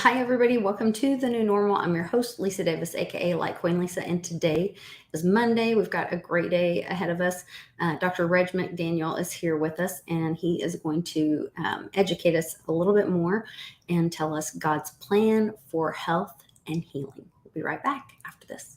Hi, everybody. Welcome to the new normal. I'm your host, Lisa Davis, aka Litecoin Lisa, and today is Monday. We've got a great day ahead of us. Dr. Reg McDaniel is here with us, and he is going to educate us a little bit more and tell us God's plan for health and healing. We'll be right back after this.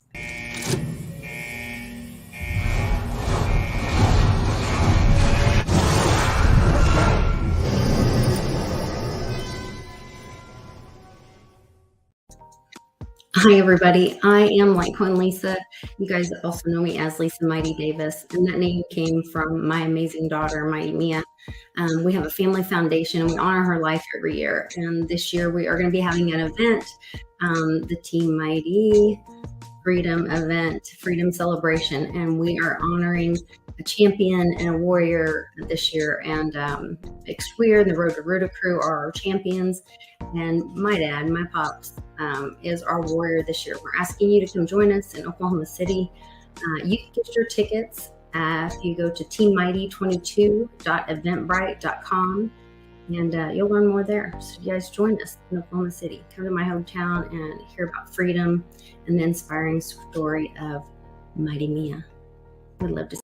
Hi, everybody. I am Litecoin Lisa. You guys also know me as Lisa Mighty Davis, and that name came from my amazing daughter, Mighty Mia. We have a family foundation, and we honor her life every year. And this year, we are going to be having an event, the Team Mighty Freedom event, Freedom Celebration, and we are honoring a champion and a warrior this year. And Exqueer and the Road to Ruta crew are our champions. And my dad, my pops, is our warrior this year. We're asking you to come join us in Oklahoma City. You can get your tickets if you go to teammighty22.eventbrite.com, and you'll learn more there. So you guys join us in Oklahoma City. Come to my hometown and hear about freedom and the inspiring story of Mighty Mia. We'd love to see.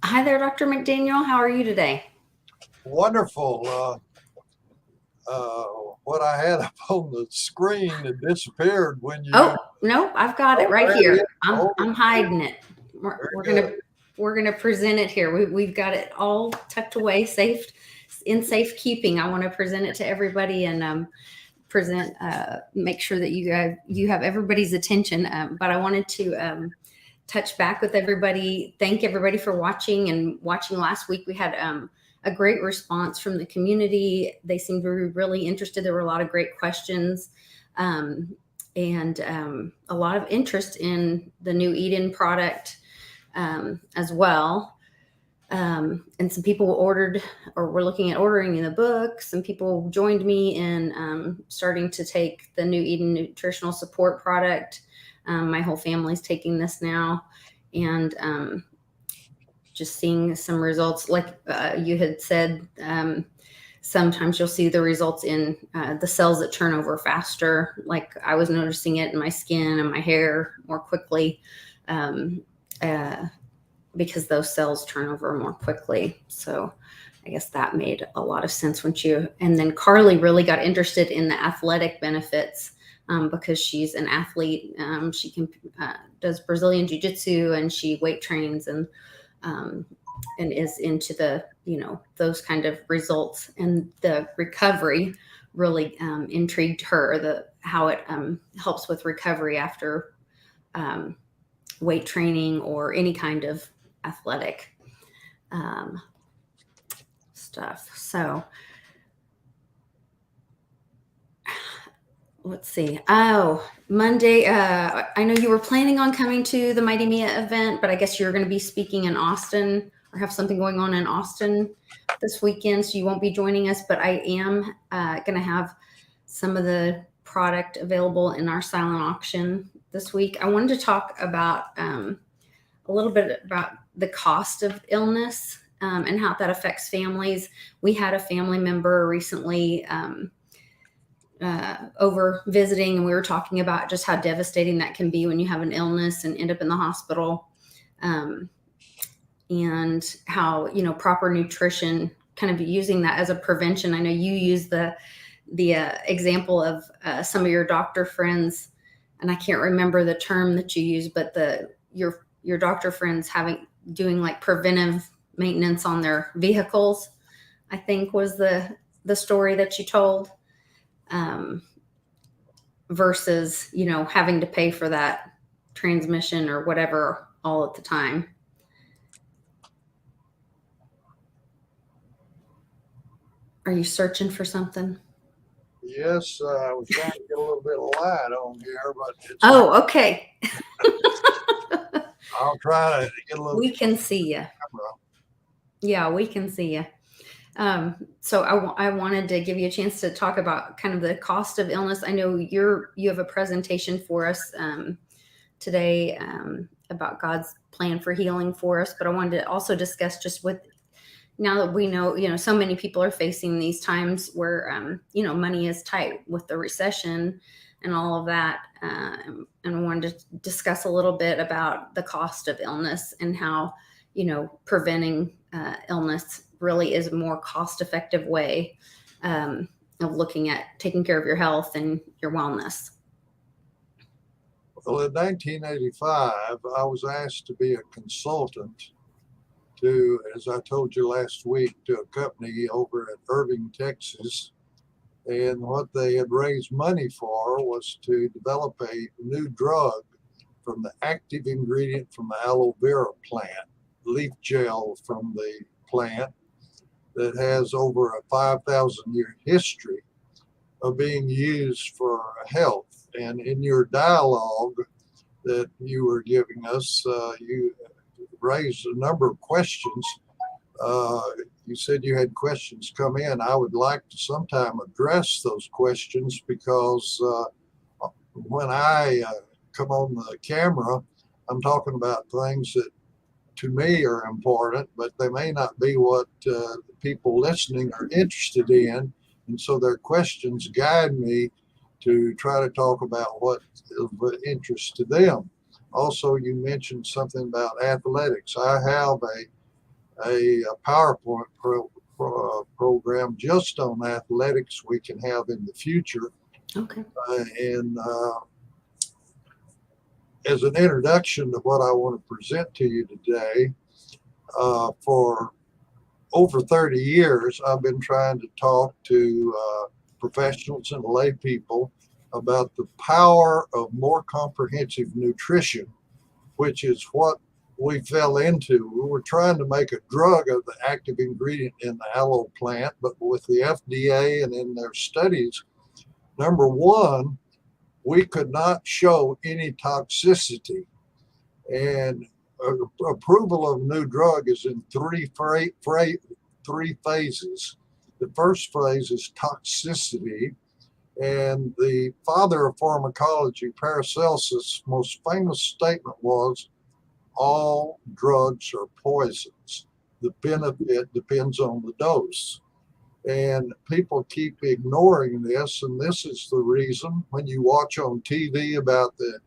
Hi there, Dr. McDaniel. How are you today? Wonderful. What I had up on the screen had disappeared when you. Oh, nope, I've got it right here. I'm hiding it. We're gonna present it here. We've got it all tucked away, safe in safekeeping. I want to present it to everybody and make sure that you have everybody's attention. But I wanted to touch back with everybody. Thank everybody for watching last week. We had a great response from the community. They seemed to be really interested. There were a lot of great questions and a lot of interest in the new Eden product as well. And some people ordered or were looking at ordering the book. Some people joined me in starting to take the new Eden nutritional support product. My whole family's taking this now, and just seeing some results. Like you had said, sometimes you'll see the results in the cells that turn over faster. Like I was noticing it in my skin and my hair more quickly because those cells turn over more quickly. So I guess that made a lot of sense and then Carly really got interested in the athletic benefits. Because she's an athlete, she does Brazilian Jiu-Jitsu, and she weight trains and is into the those kind of results, and the recovery really intrigued her. How it helps with recovery after weight training or any kind of athletic stuff. So. Let's see. Oh, Monday. I know you were planning on coming to the Mighty Mia event, but I guess you're going to be speaking in Austin or have something going on in Austin this weekend, so you won't be joining us. But I am going to have some of the product available in our silent auction this week. I wanted to talk about a little bit about the cost of illness and how that affects families. We had a family member recently over visiting, and we were talking about just how devastating that can be when you have an illness and end up in the hospital, and how proper nutrition, kind of using that as a prevention. I know you use the example of some of your doctor friends, and I can't remember the term that you use, but your doctor friends doing like preventive maintenance on their vehicles, I think was the story that you told. Versus, having to pay for that transmission or whatever all at the time. Are you searching for something? Yes, I was trying to get a little bit of light on here, but it's Oh, okay. I'll try to get a little We can see you. camera. Yeah, we can see you. So I wanted to give you a chance to talk about kind of the cost of illness. I know you have a presentation for us today about God's plan for healing for us, but I wanted to also discuss just with now that we know, so many people are facing these times where, money is tight with the recession and all of that. And I wanted to discuss a little bit about the cost of illness and how, preventing illness really is a more cost effective way of looking at taking care of your health and your wellness. Well, in 1985, I was asked to be a consultant to, as I told you last week, to a company over at Irving, Texas. And what they had raised money for was to develop a new drug from the active ingredient from the aloe vera plant, leaf gel from the plant that has over a 5,000 year history of being used for health. And in your dialogue that you were giving us, you raised a number of questions. You said you had questions come in. I would like to sometime address those questions because when I come on the camera, I'm talking about things that to me are important, but they may not be what people listening are interested in. And so their questions guide me to try to talk about what is of interest to them. Also, you mentioned something about athletics. I have a PowerPoint program just on athletics we can have in the future. Okay. And as an introduction to what I want to present to you today, for over 30 years, I've been trying to talk to professionals and lay people about the power of more comprehensive nutrition, which is what we fell into. We were trying to make a drug of the active ingredient in the aloe plant, but with the FDA and in their studies, number one, we could not show any toxicity. And approval of a new drug is in three phases. The first phase is toxicity, and the father of pharmacology, Paracelsus' most famous statement was, all drugs are poisons. The benefit depends on the dose. And people keep ignoring this, and this is the reason when you watch on TV about the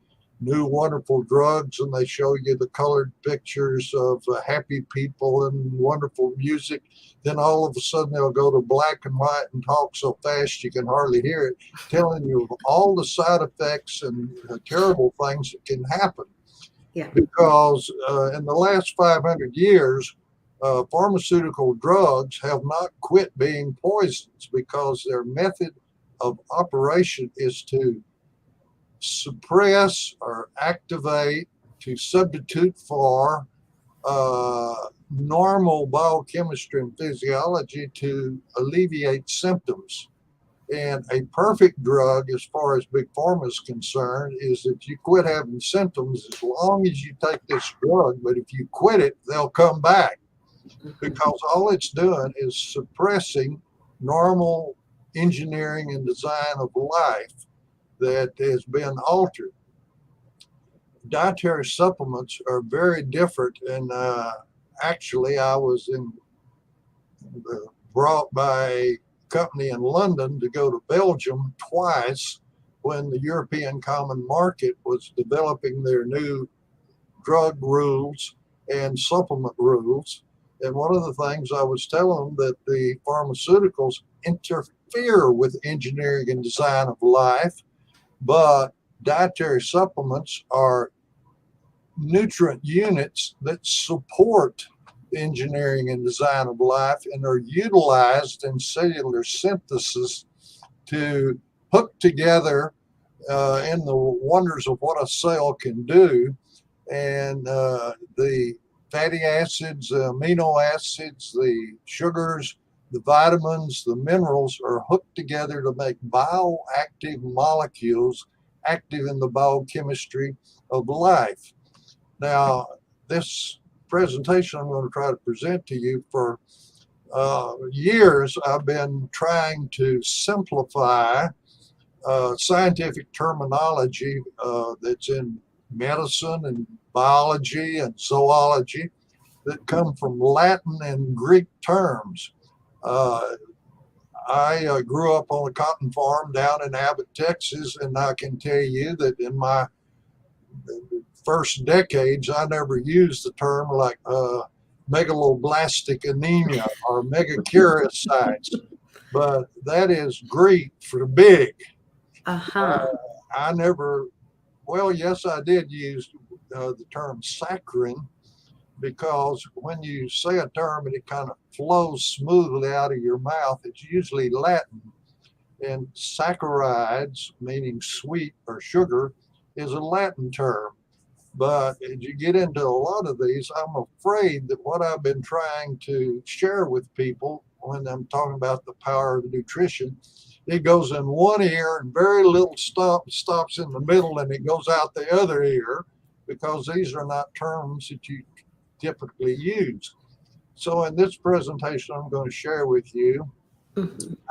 new wonderful drugs and they show you the colored pictures of happy people and wonderful music, then all of a sudden they'll go to black and white and talk so fast you can hardly hear it, telling you of all the side effects and terrible things that can happen. Yeah. Because in the last 500 years, pharmaceutical drugs have not quit being poisons because their method of operation is to suppress or activate, to substitute for normal biochemistry and physiology to alleviate symptoms. And a perfect drug, as far as Big Pharma is concerned, is that you quit having symptoms as long as you take this drug. But if you quit it, they'll come back because all it's doing is suppressing normal engineering and design of life that has been altered. Dietary supplements are very different. And actually, I was brought by a company in London to go to Belgium twice when the European Common Market was developing their new drug rules and supplement rules. And one of the things I was telling them that the pharmaceuticals interfere with engineering and design of life, but dietary supplements are nutrient units that support engineering and design of life and are utilized in cellular synthesis to hook together in the wonders of what a cell can do. And the fatty acids, amino acids, the sugars, the vitamins, the minerals are hooked together to make bioactive molecules active in the biochemistry of life. Now, this presentation I'm going to try to present to you for years, I've been trying to simplify scientific terminology that's in medicine and biology and zoology that come from Latin and Greek terms. I grew up on a cotton farm down in Abbott, Texas, and I can tell you that in my first decades, I never used the term like megaloblastic anemia or megakaryocytes, but that is Greek for big. I never, well, yes, I did use the term saccharin, because when you say a term and it kind of flows smoothly out of your mouth, it's usually Latin. And saccharides, meaning sweet or sugar, is a Latin term. But as you get into a lot of these, I'm afraid that what I've been trying to share with people when I'm talking about the power of nutrition, it goes in one ear and very little stops in the middle, and it goes out the other ear, because these are not terms that you typically use. So in this presentation I'm going to share with you,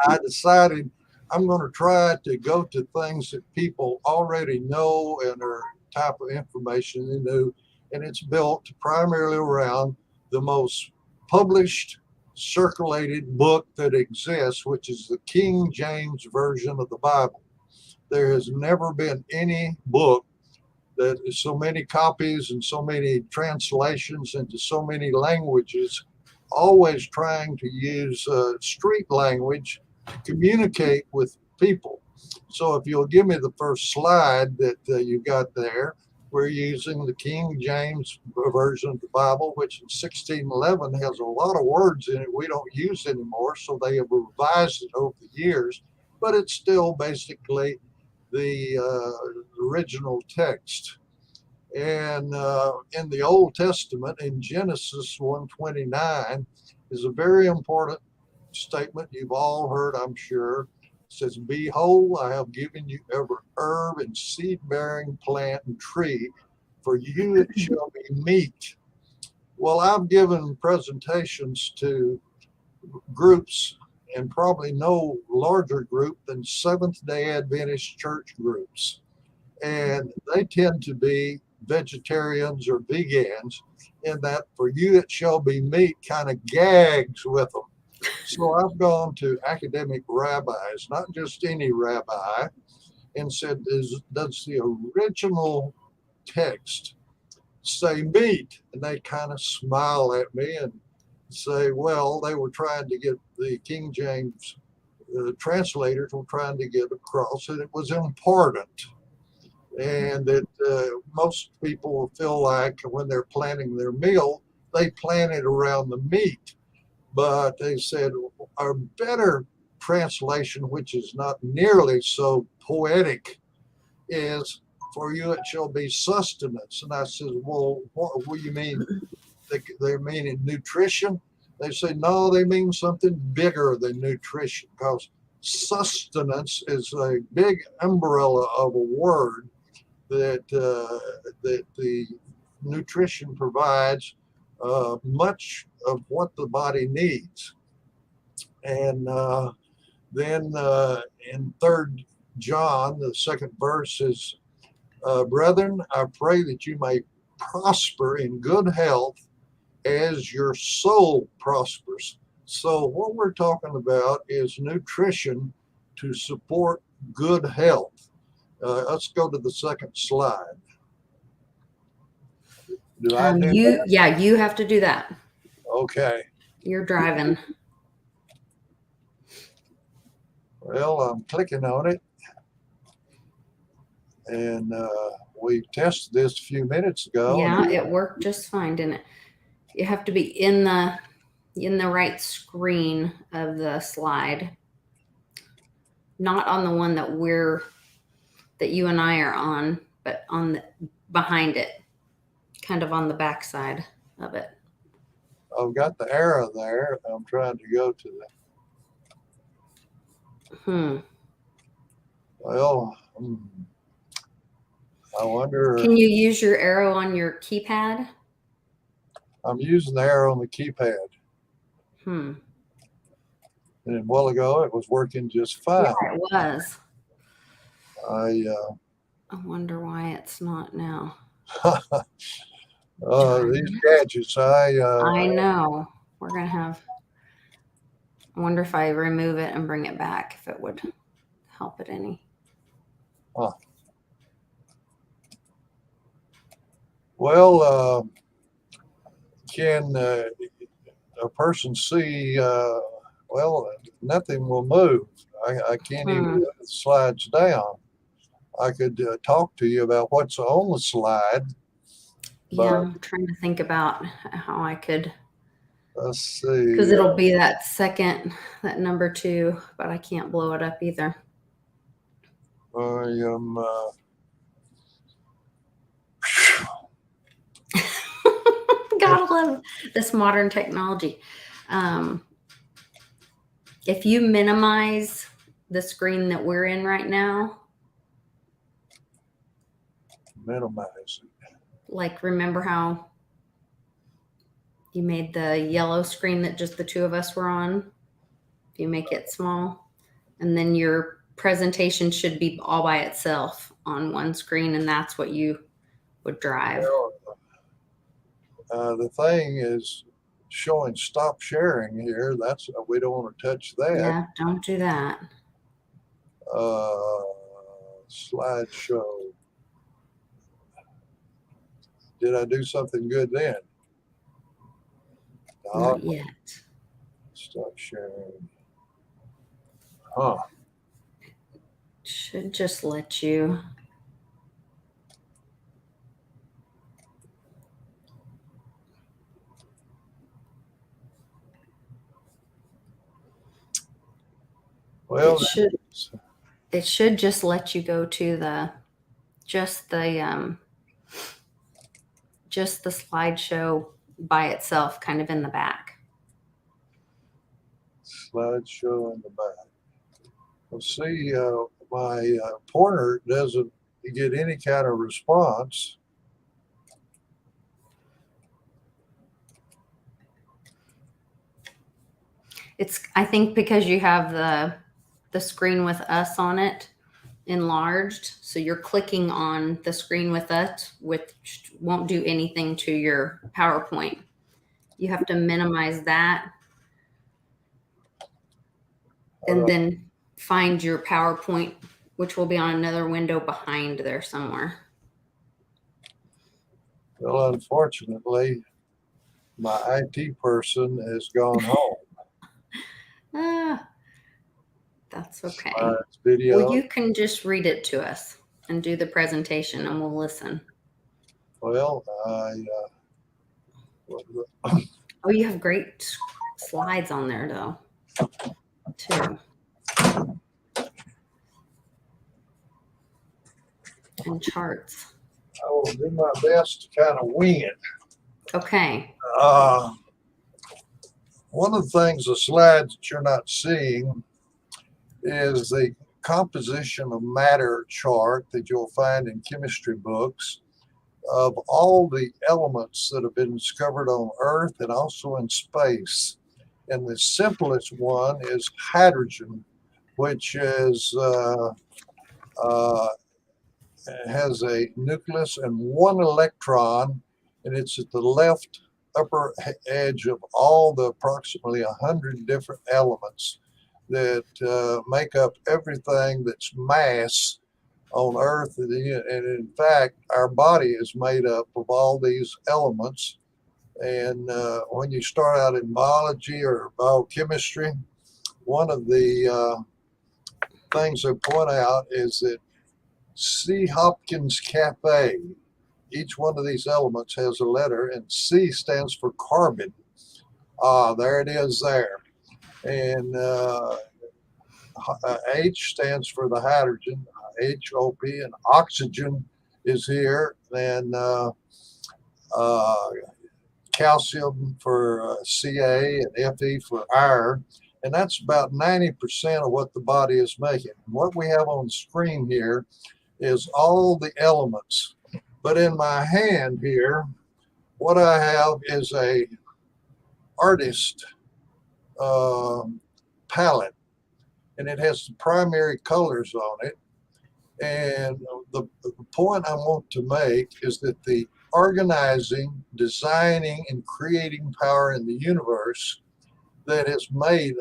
I decided I'm going to try to go to things that people already know and are type of information they know, and it's built primarily around the most published, circulated book that exists, which is the King James Version of the Bible. There has never been any book that is so many copies and so many translations into so many languages, always trying to use street language to communicate with people. So if you'll give me the first slide that you got there, we're using the King James Version of the Bible, which in 1611 has a lot of words in it we don't use anymore, so they have revised it over the years, but it's still basically the original text. And in the Old Testament, in Genesis 1:29, is a very important statement you've all heard, I'm sure. It says, "Behold, I have given you every herb and seed-bearing plant and tree, for you it shall be meat." Well, I've given presentations to groups, and probably no larger group than Seventh-day Adventist church groups. And they tend to be vegetarians or vegans, in that "for you it shall be meat" kind of gags with them. So I've gone to academic rabbis, not just any rabbi, and said, does the original text say meat? And they kind of smile at me and say, well, they were trying to get the King James translators were trying to get across that it was important, and that most people feel like when they're planning their meal, they plan it around the meat. But they said a better translation, which is not nearly so poetic, is "for you it shall be sustenance." And I said, well, what do you mean? They're meaning nutrition? They say, no, they mean something bigger than nutrition, because sustenance is a big umbrella of a word that the nutrition provides much of what the body needs. And then in 3 John, the second verse is, "Brethren, I pray that you may prosper in good health as your soul prospers." So what we're talking about is nutrition to support good health. Let's go to the second slide. Do I do that? Yeah, you have to do that. Okay. You're driving. Well, I'm clicking on it, and we tested this a few minutes ago. Yeah, it worked just fine, didn't it? You have to be in the right screen of the slide, not on the one that you and I are on, but on the behind it, kind of on the back side of it. I've got the arrow there. I'm trying to go to the Well, I wonder. Can you use your arrow on your keypad? I'm using the arrow on the keypad. And a while ago, it was working just fine. Yeah, it was. I wonder why it's not now. These gadgets, I know. We're going to have, I wonder if I remove it and bring it back, if it would help it any. Well, can a person see? Well, nothing will move. I can't even put the slides down. I could talk to you about what's on the slide. Yeah, I'm trying to think about how I could. Let's see. Because it'll be that number 2, but I can't blow it up either. I am. Gotta love this modern technology. If you minimize the screen that we're in right now, minimize it. Like, remember how you made the yellow screen that just the 2 of us were on? If you make it small, and then your presentation should be all by itself on one screen, and that's what you would drive. Well, the thing is showing stop sharing here. That's, we don't want to touch that. Yeah, don't do that. Slideshow. Did I do something good then? Not yet. Stop sharing. Should just let you. Well, it should just let you go to just the slideshow by itself, kind of in the back. Slideshow in the back. Well, see, my pointer doesn't get any kind of response. It's, I think, because you have the screen with us on it enlarged, so you're clicking on the screen with us, which won't do anything to your PowerPoint. You have to minimize that, and then find your PowerPoint, which will be on another window behind there somewhere. Well, unfortunately, my IT person has gone home. That's okay. Video. Well, you can just read it to us and do the presentation, and we'll listen. Well, oh, you have great slides on there, though, too. And charts. I will do my best to kind of wing it. Okay. One of the things, the slides that you're not seeing, is the composition of matter chart that you'll find in chemistry books of all the elements that have been discovered on Earth and also in space. And the simplest one is hydrogen, which is has a nucleus and 1 electron, and it's at the left upper edge of all the approximately 100 different elements that make up everything that's mass on Earth. And in fact, our body is made up of all these elements. And when you start out in biology or biochemistry, one of the things they point out is that C. Hopkins Cafe, each one of these elements has a letter, and C stands for carbon. There it is there. And H stands for the hydrogen, HOP, and oxygen is here, and calcium for Ca, and Fe for iron. And that's about 90% of what the body is making. What we have on the screen here is all the elements. But in my hand here, what I have is a artist palette, and it has the primary colors on it. And the point I want to make is that the organizing, designing, and creating power in the universe that has made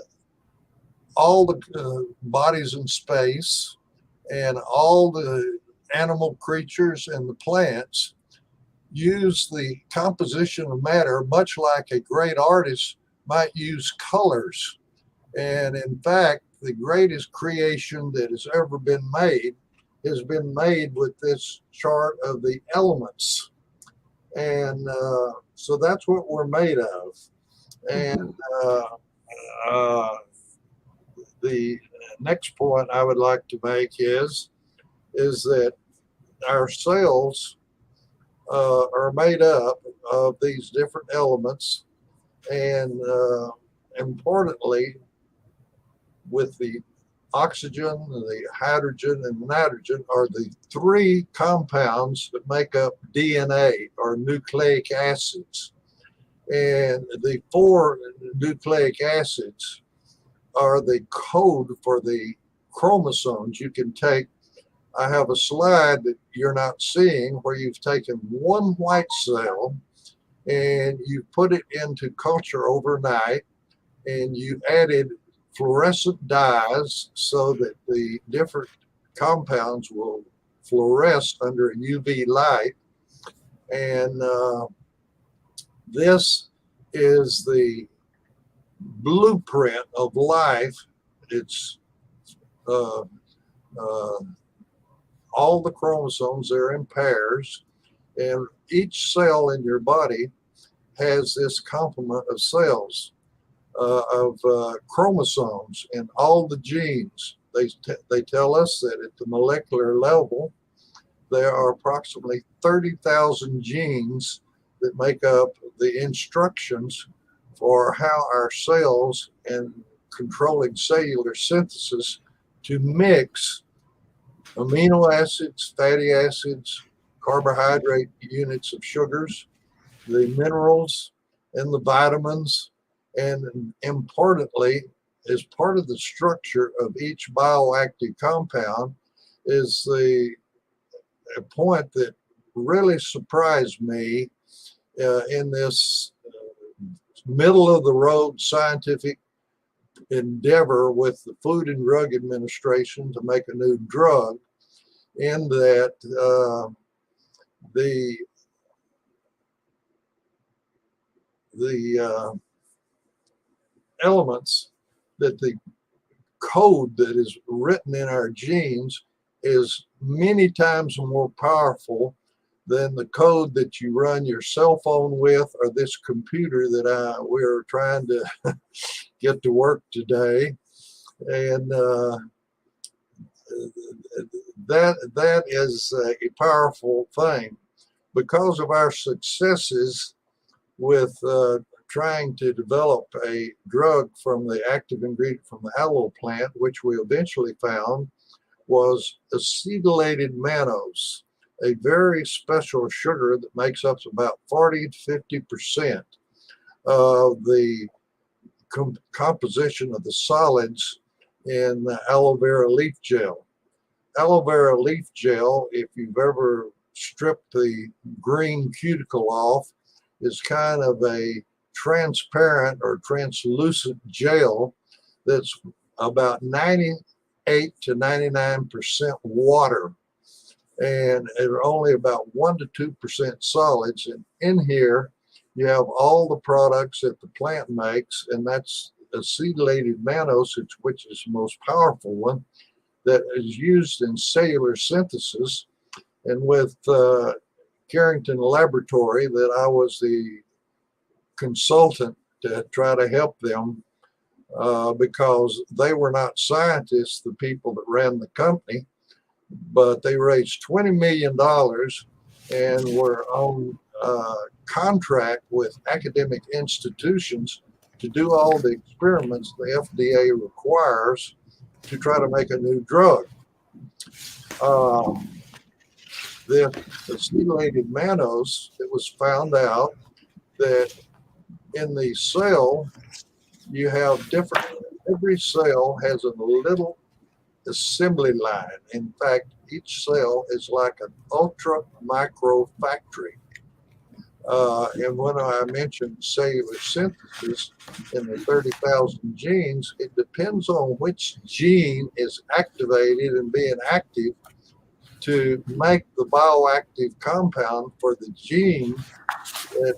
all the bodies in space and all the animal creatures and the plants use the composition of matter much like a great artist might use colors. And in fact, the greatest creation that has ever been made has been made with this chart of the elements. And so that's what we're made of. And the next point I would like to make is that our cells are made up of these different elements, and importantly, with the oxygen, the hydrogen, and the nitrogen are the three compounds that make up DNA, or nucleic acids. And the four nucleic acids are the code for the chromosomes. You can take, I have a slide that you're not seeing where you've taken one white cell and you put it into culture overnight, and you added fluorescent dyes so that the different compounds will fluoresce under UV light. And this is the blueprint of life. It's all the chromosomes, they're in pairs, and each cell in your body has this complement of cells, of chromosomes, and all the genes. They tell us that at the molecular level, there are approximately 30,000 genes that make up the instructions for how our cells and controlling cellular synthesis to mix amino acids, fatty acids, carbohydrate units of sugars, the minerals, and the vitamins. And importantly, as part of the structure of each bioactive compound is the point that really surprised me in this middle of the road scientific endeavor with the Food and Drug Administration to make a new drug, in that the elements, that the code that is written in our genes is many times more powerful than the code that you run your cell phone with, or this computer that we're trying to get to work today. And that is a powerful thing. Because of our successes with trying to develop a drug from the active ingredient from the aloe plant, which we eventually found was acetylated mannose, a very special sugar that makes up about 40 to 50% of the composition of the solids in the aloe vera leaf gel. Aloe vera leaf gel, if you've ever stripped the green cuticle off, is kind of a transparent or translucent gel that's about 98 to 99% water, and are only about 1 to 2% solids. And in here you have all the products that the plant makes, and that's acetylated mannose, which is the most powerful one, that is used in cellular synthesis. And with Carrington Laboratory, that I was the consultant to try to help them, because they were not scientists, the people that ran the company, but they raised $20 million and were on contract with academic institutions to do all the experiments the FDA requires to try to make a new drug. The acetylated mannose, it was found out that in the cell, you have different, every cell has a little assembly line. In fact, each cell is like an ultra micro factory. And when I mentioned cellular synthesis in the 30,000 genes, it depends on which gene is activated and being active to make the bioactive compound for the gene that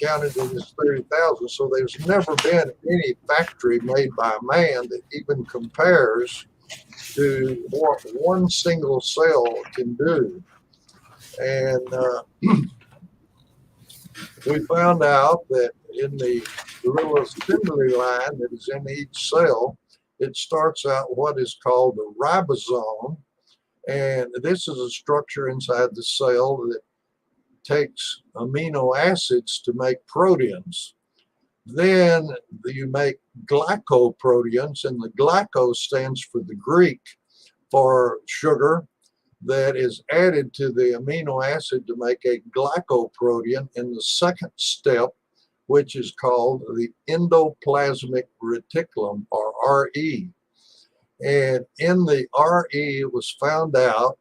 counted in this 30,000. So there's never been any factory made by man that even compares to what one single cell can do. And we found out that in the little assembly line that is in each cell, it starts out what is called the ribosome. And this is a structure inside the cell that takes amino acids to make proteins. Then you make glycoproteins, and the glyco stands for the Greek for sugar that is added to the amino acid to make a glycoprotein in the second step, which is called the endoplasmic reticulum, or RE. And in the RE, it was found out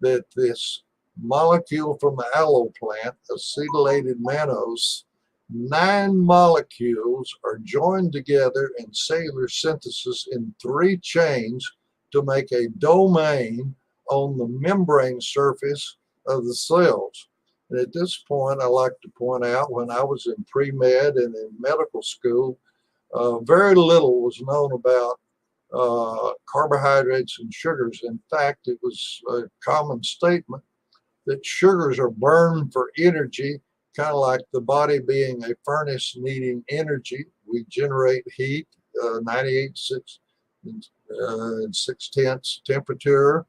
that this molecule from the aloe plant, acetylated mannose, 9 molecules are joined together in cellular synthesis in 3 chains to make a domain on the membrane surface of the cells. And at this point, I like to point out, when I was in pre-med and in medical school, very little was known about carbohydrates and sugars. In fact, it was a common statement that sugars are burned for energy, kind of like the body being a furnace needing energy. We generate heat, 98.6 temperature,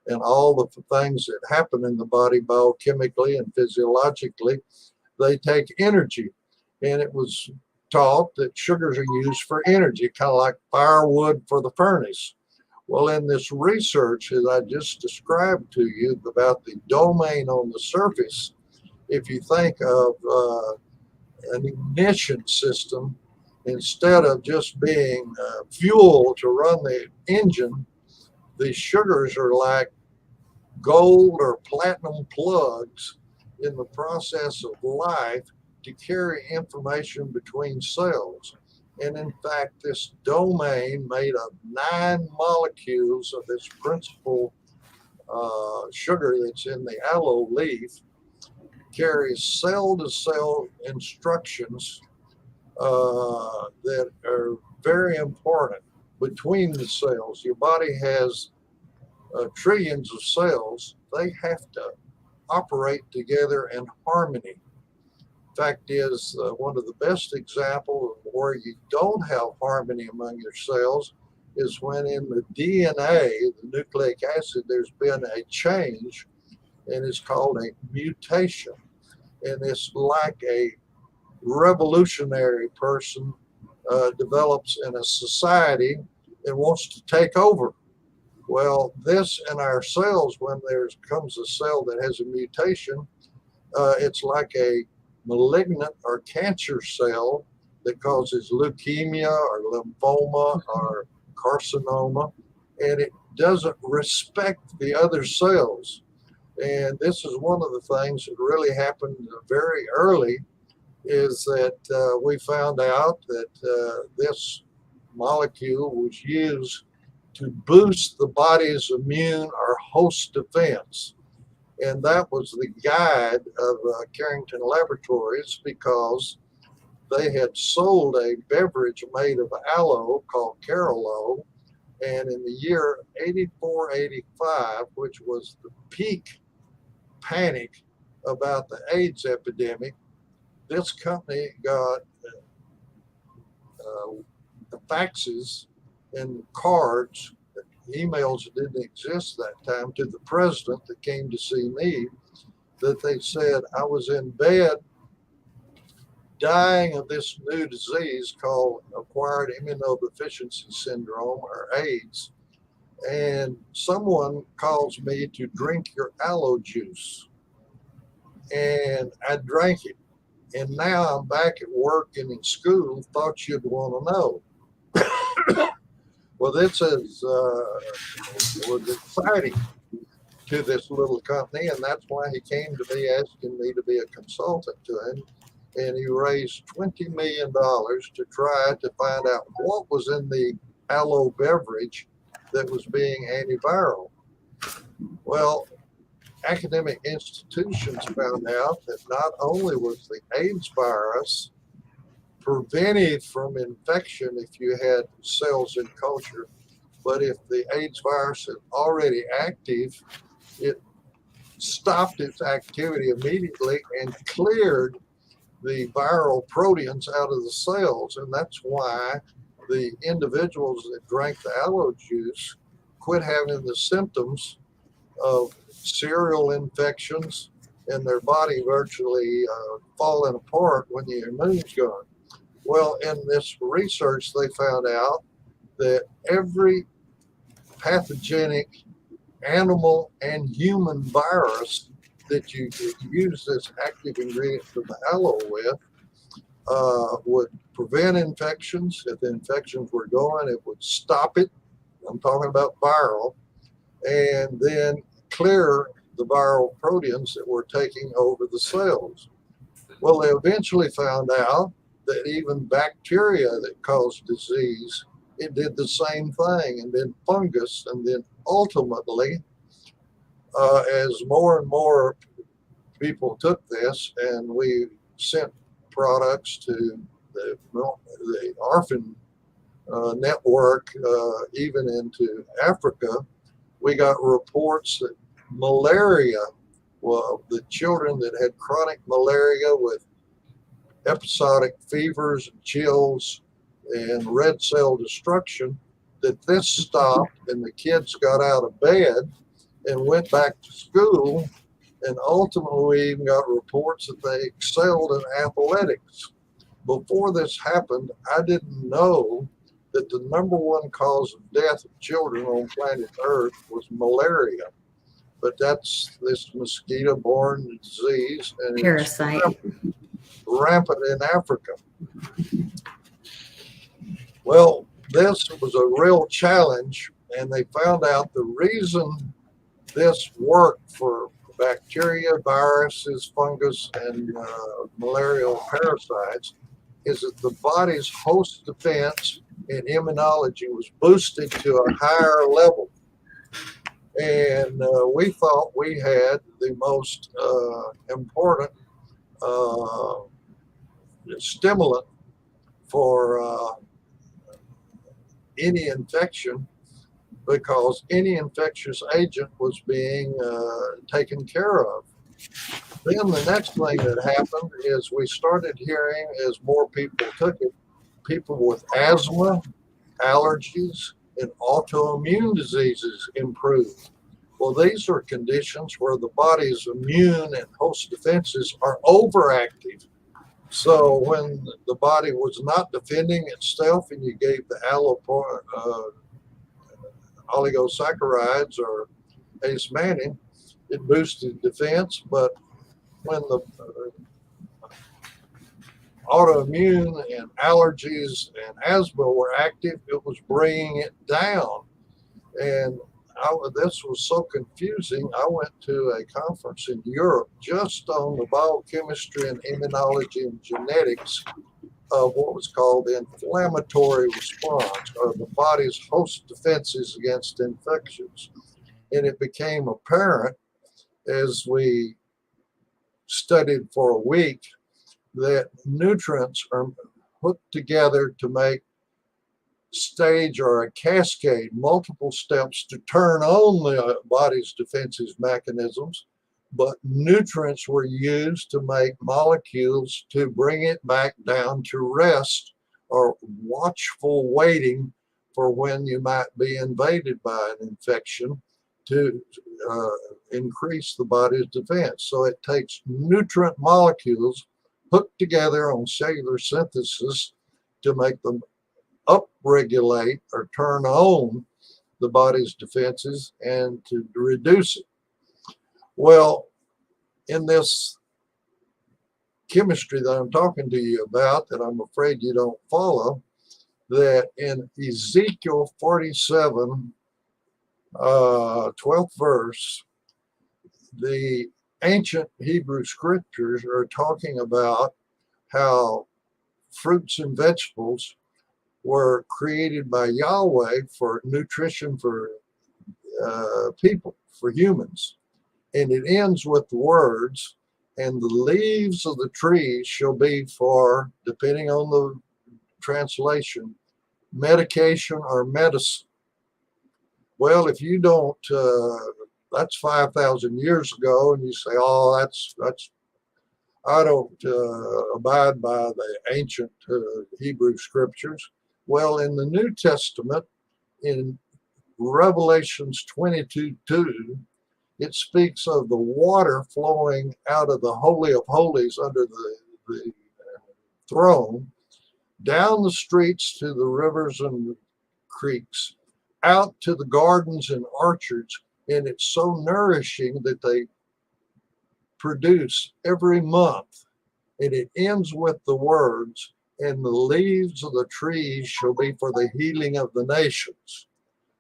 and all the things that happen in the body biochemically and physiologically, they take energy. And it was taught that sugars are used for energy, kind of like firewood for the furnace. Well, in this research, as I just described to you about the domain on the surface, if you think of an ignition system, instead of just being fuel to run the engine, the sugars are like gold or platinum plugs in the process of life to carry information between cells. And in fact, this domain made of 9 molecules of this principal sugar that's in the aloe leaf carries cell-to-cell instructions that are very important between the cells. Your body has trillions of cells. They have to operate together in harmony. Fact is, one of the best examples of where you don't have harmony among your cells is when in the DNA, the nucleic acid, there's been a change, and it's called a mutation. And it's like a revolutionary person develops in a society and wants to take over. Well, this in our cells, when there comes a cell that has a mutation, it's like a malignant or cancer cell that causes leukemia or lymphoma or carcinoma, and it doesn't respect the other cells. And this is one of the things that really happened very early, is that we found out that this molecule was used to boost the body's immune or host defense. And that was the guide of Carrington Laboratories, because they had sold a beverage made of aloe called Carolo. And in the year 84, 85, which was the peak panic about the AIDS epidemic, this company got the faxes and cards, emails that didn't exist that time, to the president that came to see me, that they said I was in bed dying of this new disease called acquired immunodeficiency syndrome, or AIDS. And someone calls me to drink your aloe juice. And I drank it. And now I'm back at work and in school. Thought you'd want to know. Well, this was exciting to this little company, and that's why he came to me asking me to be a consultant to him. And he raised $20 million to try to find out what was in the aloe beverage that was being antiviral. Well, academic institutions found out that not only was the AIDS virus prevented from infection if you had cells in culture, but if the AIDS virus is already active, it stopped its activity immediately and cleared the viral proteins out of the cells. And that's why the individuals that drank the aloe juice quit having the symptoms of serial infections and their body virtually falling apart when the immune's gone. Well, in this research, they found out that every pathogenic animal and human virus that you use this active ingredient from the aloe with would prevent infections. If the infections were going, it would stop it. I'm talking about viral, and then clear the viral proteins that were taking over the cells. Well, they eventually found out that even bacteria that caused disease, it did the same thing, and then fungus, and then ultimately, as more and more people took this, and we sent products to the orphan network, even into Africa, we got reports that malaria, well, the children that had chronic malaria with episodic fevers and chills and red cell destruction, that this stopped and the kids got out of bed and went back to school. And ultimately, we even got reports that they excelled in athletics. Before this happened, I didn't know that the number one cause of death of children on planet Earth was malaria. But that's this mosquito-borne disease, and Parasite. It's rampant in Africa. Well, this was a real challenge, and they found out the reason this worked for bacteria, viruses, fungus, and malarial parasites is that the body's host defense and immunology was boosted to a higher level. And we thought we had the most important stimulant for any infection, because any infectious agent was being taken care of. Then the next thing that happened is we started hearing, as more people took it, people with asthma, allergies, and autoimmune diseases improved. Well, these are conditions where the body's immune and host defenses are overactive. So when the body was not defending itself and you gave the oligosaccharides or asmanine, it boosted defense. But when the autoimmune and allergies and asthma were active, it was bringing it down. And this was so confusing. I went to a conference in Europe just on the biochemistry and immunology and genetics of what was called the inflammatory response, or the body's host defenses against infections. And it became apparent as we studied for a week that nutrients are hooked together to make stage or a cascade, multiple steps to turn on the body's defenses mechanisms, but nutrients were used to make molecules to bring it back down to rest or watchful waiting for when you might be invaded by an infection to increase the body's defense. So it takes nutrient molecules hooked together on cellular synthesis to make them upregulate or turn on the body's defenses and to reduce it. Well, in this chemistry that I'm talking to you about, that I'm afraid you don't follow, that in Ezekiel 47, 12th verse, the ancient Hebrew scriptures are talking about how fruits and vegetables were created by Yahweh for nutrition for people, for humans. And it ends with the words, and the leaves of the trees shall be for, depending on the translation, medication or medicine. Well, if you don't, that's 5,000 years ago, and you say, oh, that's I don't abide by the ancient Hebrew scriptures. Well, in the New Testament, in Revelations 22:2, it speaks of the water flowing out of the Holy of Holies under the throne, down the streets to the rivers and creeks, out to the gardens and orchards, and it's so nourishing that they produce every month. And it ends with the words, and the leaves of the trees shall be for the healing of the nations.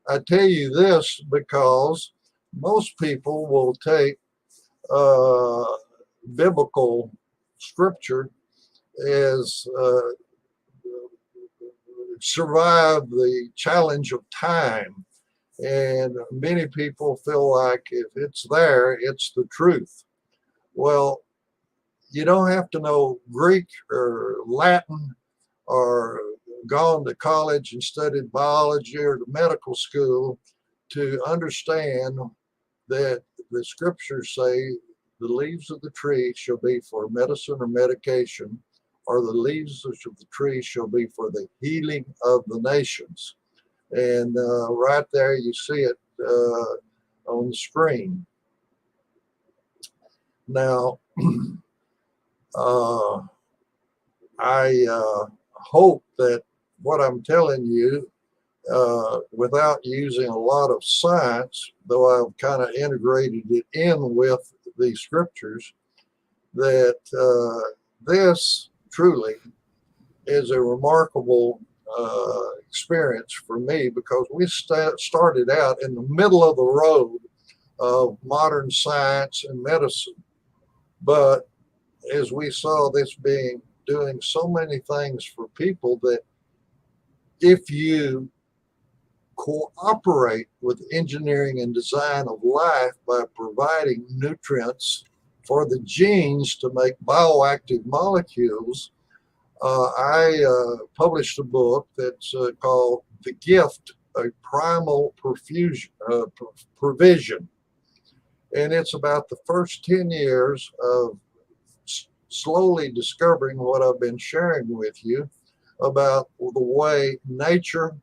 I tell you this because most people will take biblical scripture as survive the challenge of time. And many people feel like if it's there, it's the truth. Well, you don't have to know Greek or Latin or gone to college and studied biology or to medical school to understand that the scriptures say the leaves of the tree shall be for medicine or medication, or the leaves of the tree shall be for the healing of the nations. And right there you see it on the screen. Now, I hope that what I'm telling you, without using a lot of science, though I've kind of integrated it in with the scriptures, that this truly is a remarkable experience for me, because we started out in the middle of the road of modern science and medicine. But as we saw this being doing so many things for people, that if you cooperate with engineering and design of life by providing nutrients for the genes to make bioactive molecules, I published a book that's called The Gift, a Primal Provision. And it's about the first 10 years of slowly discovering what I've been sharing with you about the way nature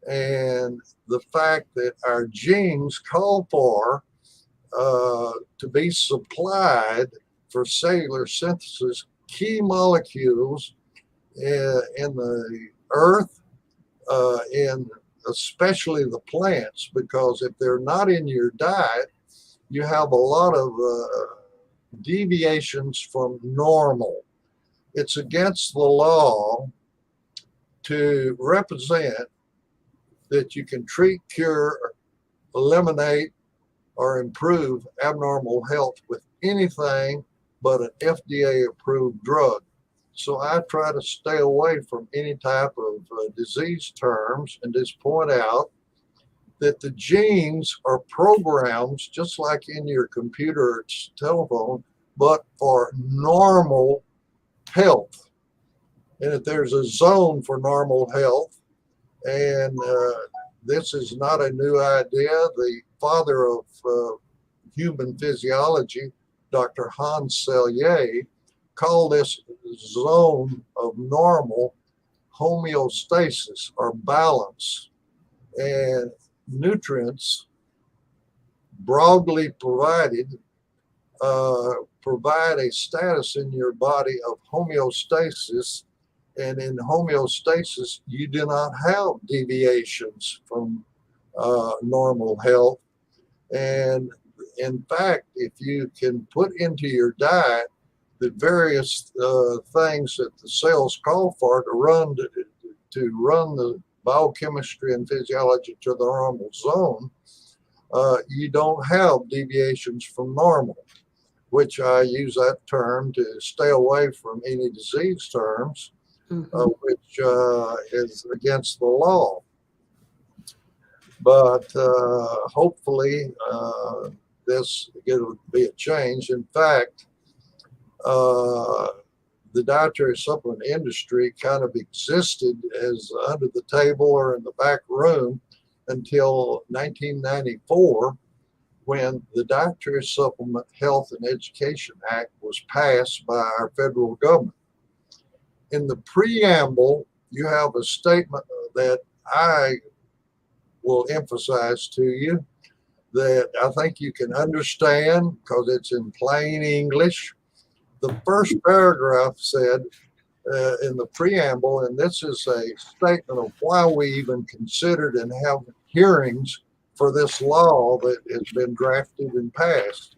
and the fact that our genes call for to be supplied for cellular synthesis key molecules in the earth, and especially the plants, because if they're not in your diet, you have a lot of deviations from normal. It's against the law to represent that you can treat, cure, eliminate, or improve abnormal health with anything but an FDA approved drug. So I try to stay away from any type of disease terms and just point out that the genes are programs just like in your computer or telephone, but for normal health. And if there's a zone for normal health, and this is not a new idea. The father of human physiology, Dr. Hans Selye, called this zone of normal homeostasis or balance. And nutrients broadly provided provide a status in your body of homeostasis. And in homeostasis, you do not have deviations from normal health. And in fact, if you can put into your diet the various things that the cells call for to run the biochemistry and physiology to the normal zone, you don't have deviations from normal, which I use that term to stay away from any disease terms, which is against the law. But hopefully this will be a change. In fact, the dietary supplement industry kind of existed as under the table or in the back room until 1994, when the Dietary Supplement Health and Education Act was passed by our federal government. In the preamble, you have a statement that I will emphasize to you that I think you can understand because it's in plain English. The first paragraph said in the preamble, and this is a statement of why we even considered and have hearings for this law that has been drafted and passed.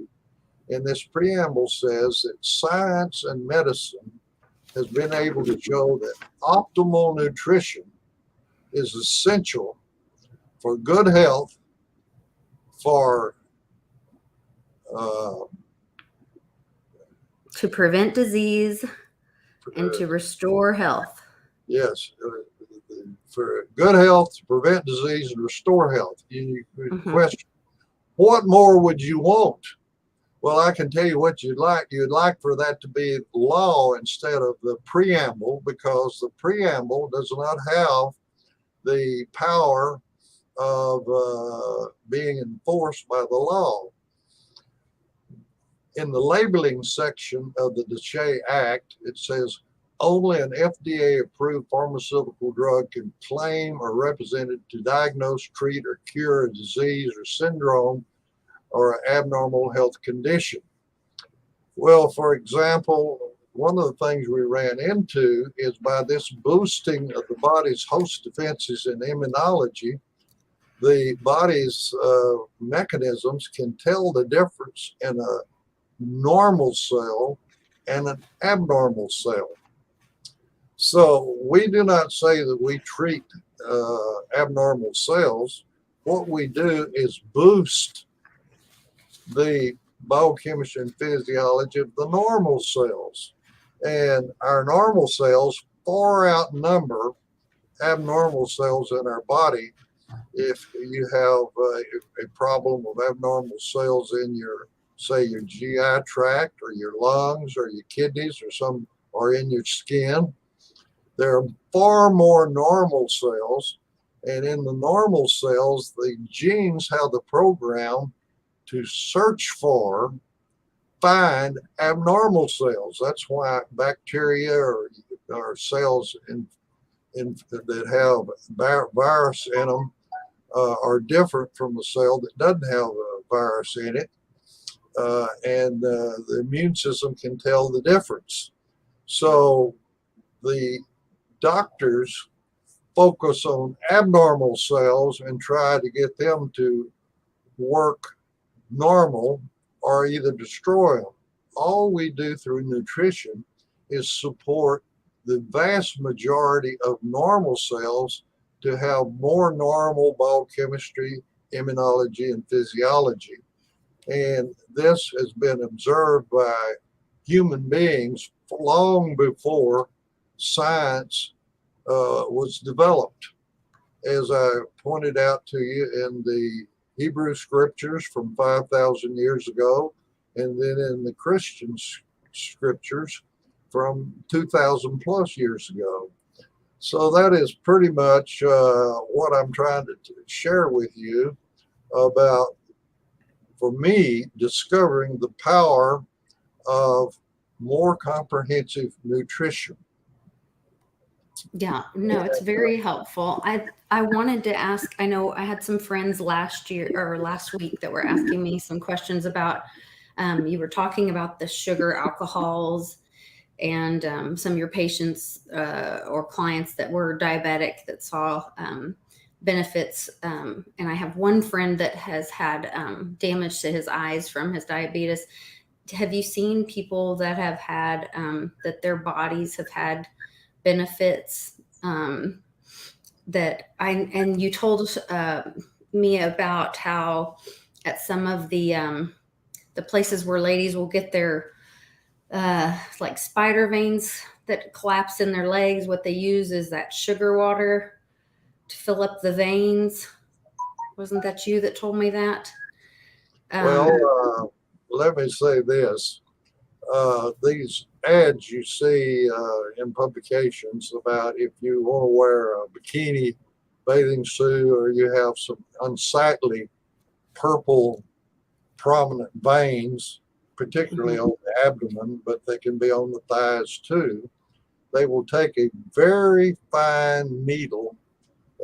And this preamble says that science and medicine has been able to show that optimal nutrition is essential for good health, for to prevent disease and to restore health. Yes, for good health, to prevent disease and restore health. You question, what more would you want? Well, I can tell you what you'd like. You'd like for that to be law instead of the preamble, because the preamble does not have the power of being enforced by the law. In the labeling section of the DSHEA Act, it says only an FDA-approved pharmaceutical drug can claim or represent it to diagnose, treat, or cure a disease or syndrome or abnormal health condition. Well, for example, one of the things we ran into is by this boosting of the body's host defenses and immunology, the body's mechanisms can tell the difference in a normal cell and an abnormal cell. So we do not say that we treat abnormal cells. What we do is boost the biochemistry and physiology of the normal cells. And our normal cells far outnumber abnormal cells in our body. If you have a problem of abnormal cells in your, say, your GI tract or your lungs or your kidneys or in your skin, there are far more normal cells. And in the normal cells, the genes have the program to search for, find abnormal cells. That's why bacteria or cells that have virus in them are different from a cell that doesn't have a virus in it. And the immune system can tell the difference. So the doctors focus on abnormal cells and try to get them to work normal or either destroy them. All we do through nutrition is support the vast majority of normal cells to have more normal biochemistry, immunology, and physiology. And this has been observed by human beings long before science was developed. As I pointed out to you in the Hebrew scriptures from 5,000 years ago, and then in the Christian scriptures from 2,000 plus years ago. So that is pretty much what I'm trying to share with you about, for me, discovering the power of more comprehensive nutrition. Yeah, no, it's very helpful. I wanted to ask, I know I had some friends last week that were asking me some questions about You were talking about the sugar alcohols and some of your patients or clients that were diabetic that saw benefits. And I have one friend that has had damage to his eyes from his diabetes. Have you seen people that have had that their bodies have had benefits and you told me about how at some of the places where ladies will get their like spider veins that collapse in their legs, what they use is that sugar water to fill up the veins. Wasn't that you that told me that? Let me say this. These ads you see in publications about if you want to wear a bikini bathing suit or you have some unsightly purple prominent veins, particularly on the abdomen, but they can be on the thighs too. They will take a very fine needle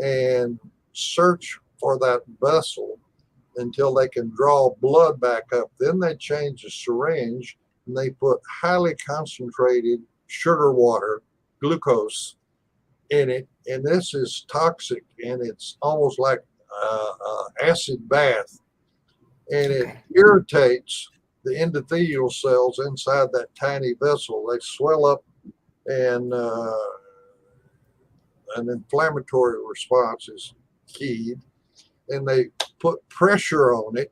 and search for that vessel until they can draw blood back up. Then they change the syringe and they put highly concentrated sugar water, glucose, in it. And this is toxic and it's almost like acid bath. And it irritates the endothelial cells inside that tiny vessel. They swell up and an inflammatory response is keyed. And they put pressure on it,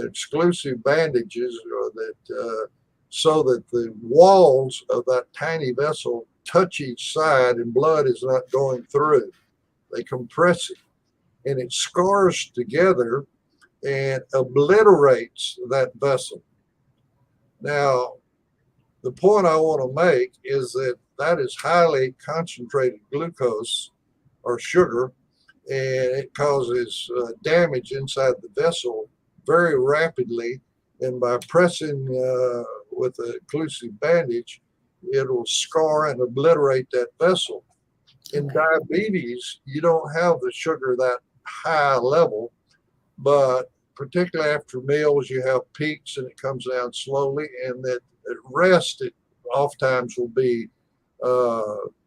exclusive bandages that so that the walls of that tiny vessel touch each side and blood is not going through. They compress it and it scars together and obliterates that vessel. Now, the point I want to make is that that is highly concentrated glucose or sugar, and it causes damage inside the vessel very rapidly. And by pressing with an occlusive bandage, it will scar and obliterate that vessel. In diabetes, you don't have the sugar that high level, but particularly after meals, you have peaks and it comes down slowly. And that at rest, it oftentimes will be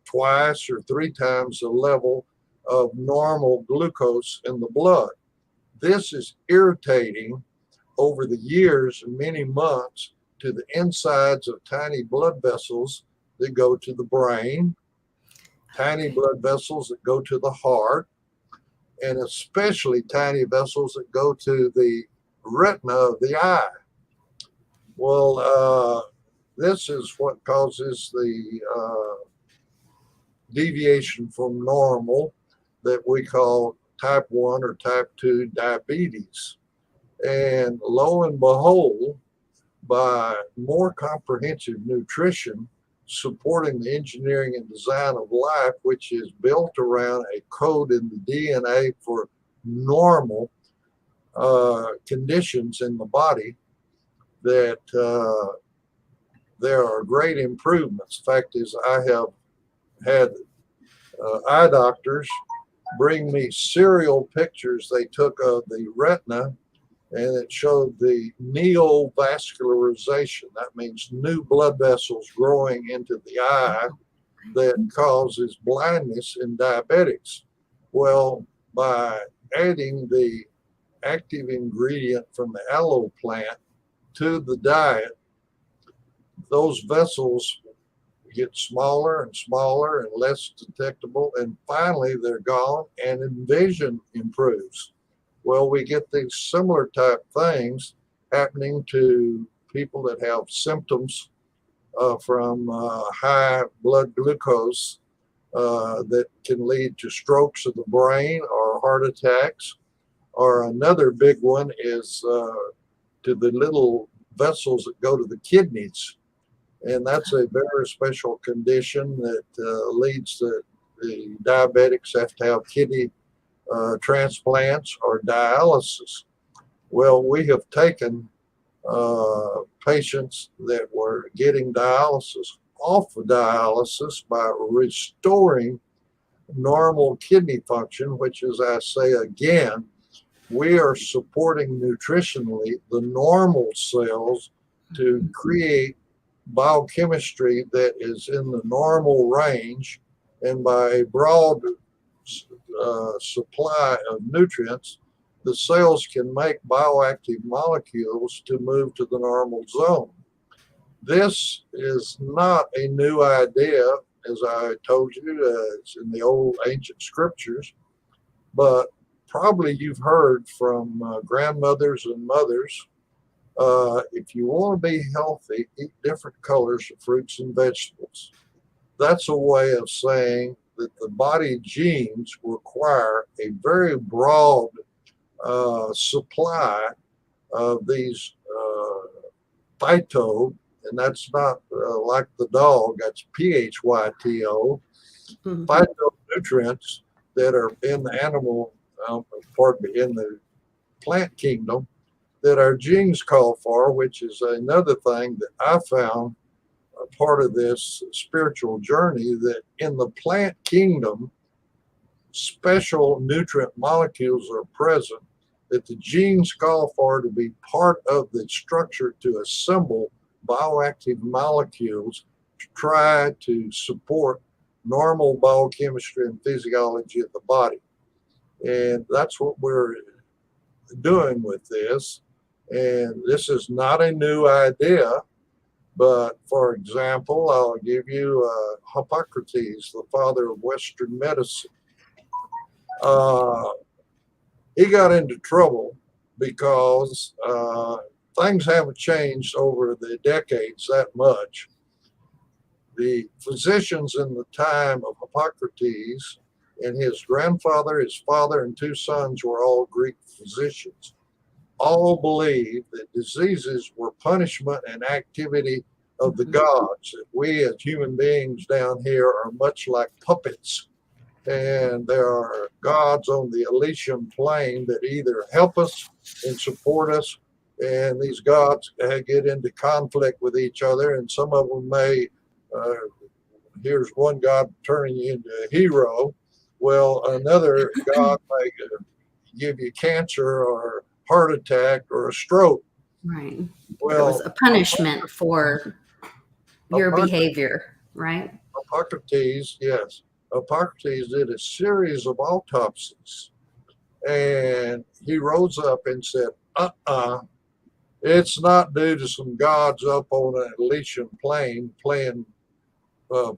twice or three times the level of normal glucose in the blood. This is irritating over the years and many months to the insides of tiny blood vessels that go to the brain, tiny blood vessels that go to the heart, and especially tiny vessels that go to the retina of the eye. Well, this is what causes the deviation from normal that we call type 1 or type 2 diabetes. And lo and behold, by more comprehensive nutrition, supporting the engineering and design of life, which is built around a code in the DNA for normal conditions in the body, that there are great improvements. The fact is, I have had eye doctors bring me serial pictures they took of the retina, and it showed the neovascularization. That means new blood vessels growing into the eye that causes blindness in diabetics. Well, by adding the active ingredient from the aloe plant to the diet, those vessels get smaller and smaller and less detectable, and finally they're gone and vision improves. Well, we get these similar type things happening to people that have symptoms from high blood glucose that can lead to strokes of the brain or heart attacks. Or another big one is to the little vessels that go to the kidneys. And that's a very special condition that leads to the diabetics have to have kidney transplants or dialysis. Well, we have taken patients that were getting dialysis off of dialysis by restoring normal kidney function, which, as I say again, we are supporting nutritionally the normal cells to create biochemistry that is in the normal range, and by a broad supply of nutrients, the cells can make bioactive molecules to move to the normal zone. This is not a new idea, as I told you, it's in the old ancient scriptures, but probably you've heard from grandmothers and mothers, if you want to be healthy, eat different colors of fruits and vegetables. That's a way of saying that the body genes require a very broad supply of these phyto, and that's not like the dog, that's PHYTO, phytonutrients that are in the animal, in the plant kingdom that our genes call for, which is another thing that I found a part of this spiritual journey, that in the plant kingdom, special nutrient molecules are present that the genes call for to be part of the structure to assemble bioactive molecules to try to support normal biochemistry and physiology of the body. And that's what we're doing with this. And this is not a new idea, but for example, I'll give you Hippocrates, the father of Western medicine. He got into trouble because things haven't changed over the decades that much. The physicians in the time of Hippocrates and his grandfather, his father, and two sons were all Greek physicians. All believed that diseases were punishment and activity of the gods, that we as human beings down here are much like puppets. And there are gods on the Elysian plane that either help us and support us, and these gods get into conflict with each other, and some of them may, here's one god turning you into a hero. Well, another god may give you cancer or heart attack or a stroke. Right. Well, it was a punishment for your behavior, right? Hippocrates, yes. Hippocrates did a series of autopsies, and he rose up and said, it's not due to some gods up on an Elysian plane playing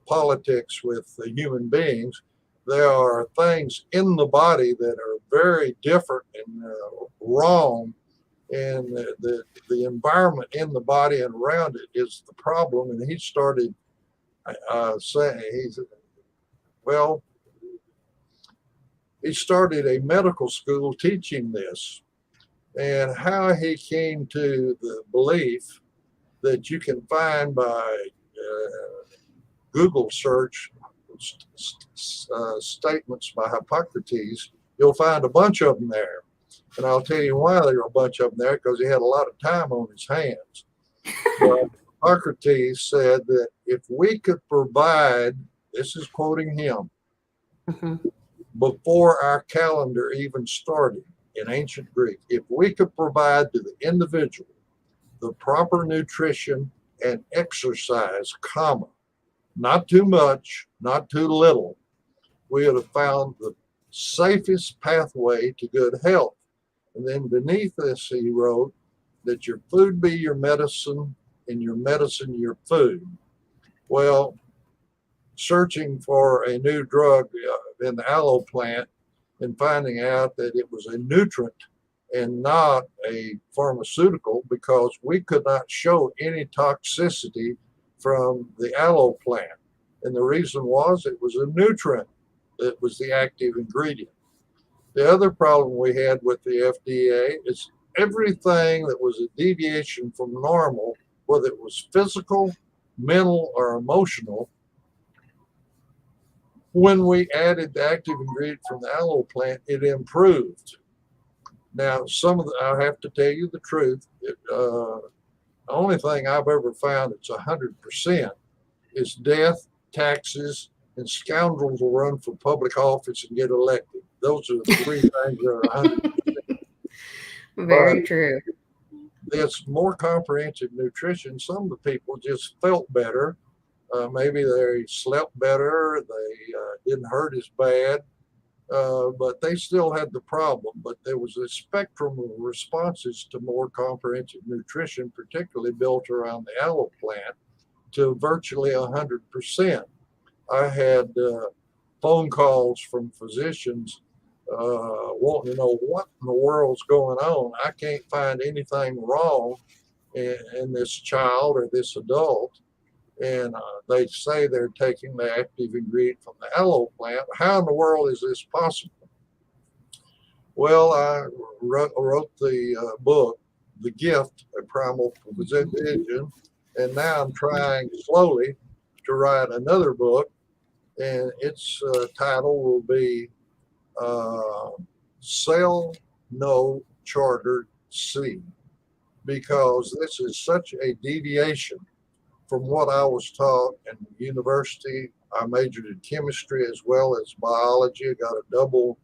politics with the human beings. There are things in the body that are very different and wrong, and the environment in the body and around it is the problem. And he started saying, he started a medical school teaching this, and how he came to the belief that you can find by Google search statements by Hippocrates, you'll find a bunch of them there. And I'll tell you why there are a bunch of them there, because he had a lot of time on his hands. But Hippocrates said that if we could provide, this is quoting him, before our calendar even started in ancient Greek, if we could provide to the individual the proper nutrition and exercise, not too much, not too little, we would have found the safest pathway to good health. And then beneath this, he wrote that your food be your medicine and your medicine your food. Well, searching for a new drug in the aloe plant and finding out that it was a nutrient and not a pharmaceutical, because we could not show any toxicity from the aloe plant. And the reason was it was a nutrient that was the active ingredient. The other problem we had with the FDA is everything that was a deviation from normal, whether it was physical, mental, or emotional, when we added the active ingredient from the aloe plant, it improved. Now, I have to tell you the truth. The only thing I've ever found that's 100% is death, taxes, and scoundrels will run for public office and get elected. Those are the three things that are 100%. But Very true. this more comprehensive nutrition, some of the people just felt better. Maybe they slept better, they didn't hurt as bad, but they still had the problem. But there was a spectrum of responses to more comprehensive nutrition, particularly built around the aloe plant, to virtually 100%. I had phone calls from physicians wanting to know what in the world's going on. I can't find anything wrong in this child or this adult. And they say they're taking the active ingredient from the aloe plant. How in the world is this possible? Well, I wrote the book, The Gift, A Primal Vision, and now I'm trying slowly to write another book, and its title will be Sell No Chartered Seed, because this is such a deviation from what I was taught in university. I majored in chemistry as well as biology. I got a double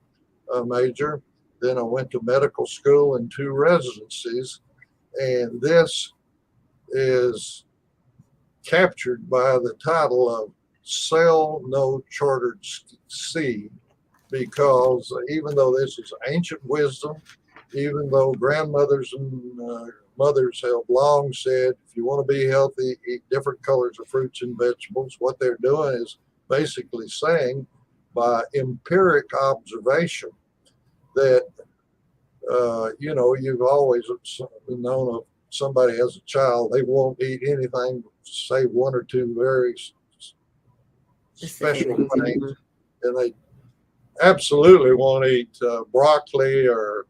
major. Then I went to medical school and 2 residencies. And this is captured by the title of Sell No Chartered Seed, because even though this is ancient wisdom, even though grandmothers and mothers have long said, if you want to be healthy, eat different colors of fruits and vegetables, what they're doing is basically saying by empiric observation that, you've always known of somebody as a child, they won't eat anything, say 1 or 2 very special things, and they absolutely won't eat broccoli or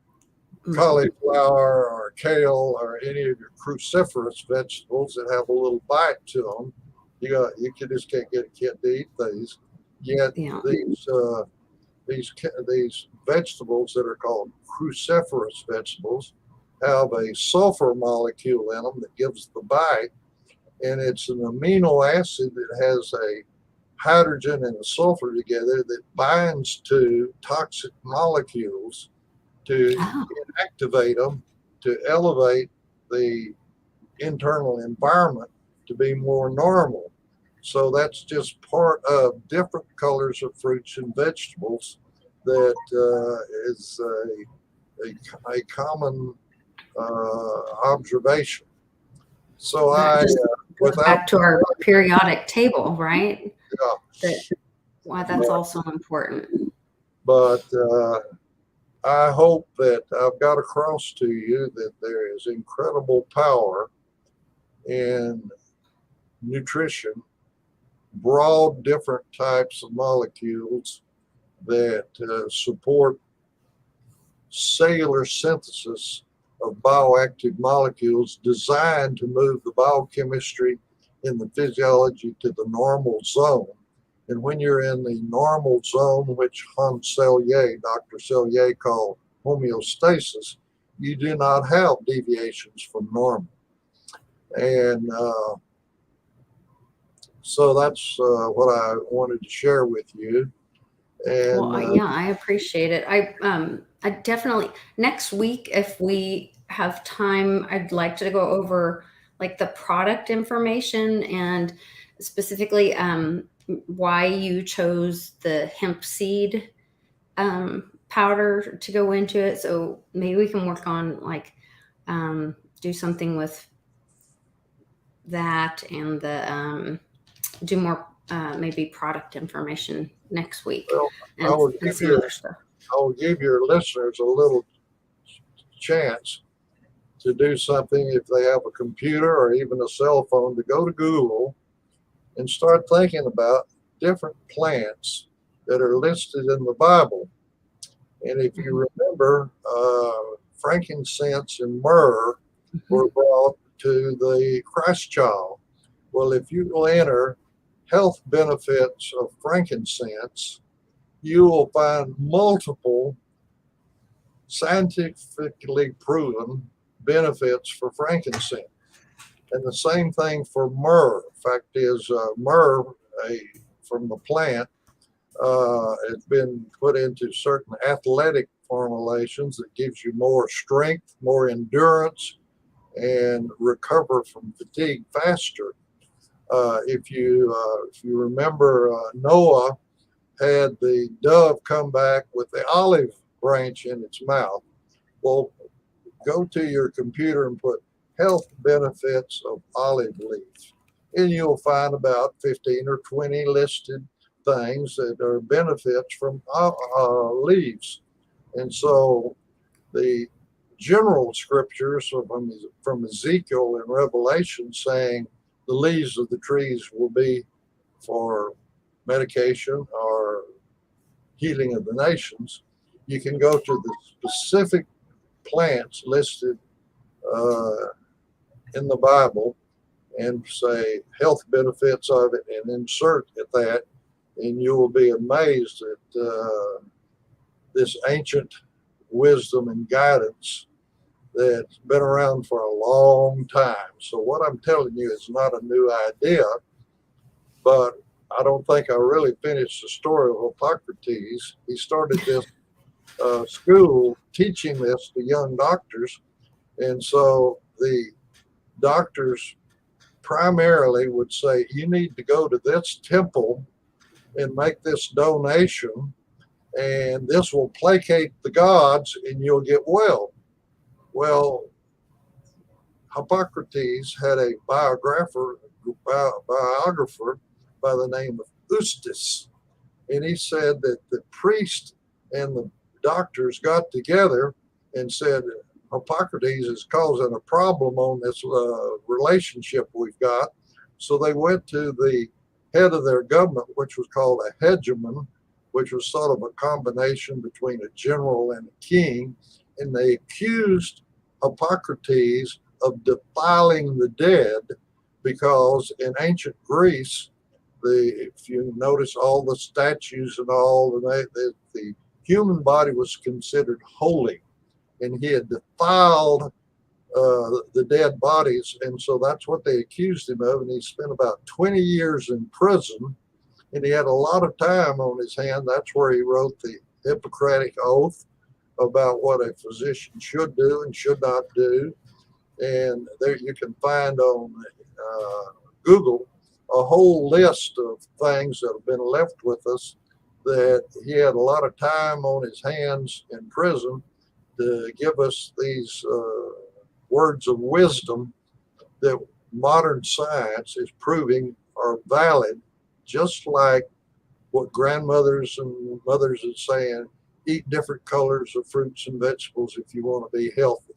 cauliflower or kale or any of your cruciferous vegetables that have a little bite to them. You just can't get a kid to eat these. Yet these vegetables that are called cruciferous vegetables have a sulfur molecule in them that gives the bite, and it's an amino acid that has a hydrogen and a sulfur together that binds to toxic molecules to inactivate them, to elevate the internal environment to be more normal. So that's just part of different colors of fruits and vegetables that is a common observation. So back to our periodic table, right? Yeah. Why that's also important. But I hope that I've got across to you that there is incredible power in nutrition, broad different types of molecules that support cellular synthesis of bioactive molecules designed to move the biochemistry in the physiology to the normal zone. And when you're in the normal zone, which Dr. Selye called homeostasis, you do not have deviations from normal. And so that's what I wanted to share with you. And I appreciate it. I definitely, next week, if we have time, I'd like to go over like the product information and specifically why you chose the hemp seed powder to go into it. So maybe we can work on like do something with that and the do more maybe product information next week. Well, and some other stuff. I will give your listeners a little chance to do something if they have a computer or even a cell phone, to go to Google and start thinking about different plants that are listed in the Bible. And if you remember, frankincense and myrrh were brought to the Christ child. Well, if you will enter health benefits of frankincense, you will find multiple scientifically proven benefits for frankincense. And the same thing for myrrh. Fact is, myrrh from the plant has been put into certain athletic formulations that gives you more strength, more endurance, and recover from fatigue faster. If you remember, Noah had the dove come back with the olive branch in its mouth. Well, go to your computer and put health benefits of olive leaf, and you'll find about 15 or 20 listed things that are benefits from leaves. And so the general scriptures from Ezekiel and Revelation saying the leaves of the trees will be for medication or healing of the nations. You can go to the specific plants listed in the Bible and say health benefits of it and insert at that, and you will be amazed at this ancient wisdom and guidance that's been around for a long time. So what I'm telling you is not a new idea, but I don't think I really finished the story of Hippocrates. He started this school teaching this to young doctors, and so the doctors primarily would say, you need to go to this temple and make this donation, and this will placate the gods and you'll get well. Well, Hippocrates had a biographer by the name of Eustace, and he said that the priest and the doctors got together and said, Hippocrates is causing a problem on this relationship we've got. So they went to the head of their government, which was called a hegemon, which was sort of a combination between a general and a king, and they accused Hippocrates of defiling the dead, because in ancient Greece, if you notice all the statues and all, the human body was considered holy, and he had defiled the dead bodies, and so that's what they accused him of. And he spent about 20 years in prison, and he had a lot of time on his hand. That's where he wrote the Hippocratic Oath about what a physician should do and should not do. And there you can find on Google a whole list of things that have been left with us, that he had a lot of time on his hands in prison to give us these words of wisdom that modern science is proving are valid, just like what grandmothers and mothers are saying, eat different colors of fruits and vegetables if you want to be healthy.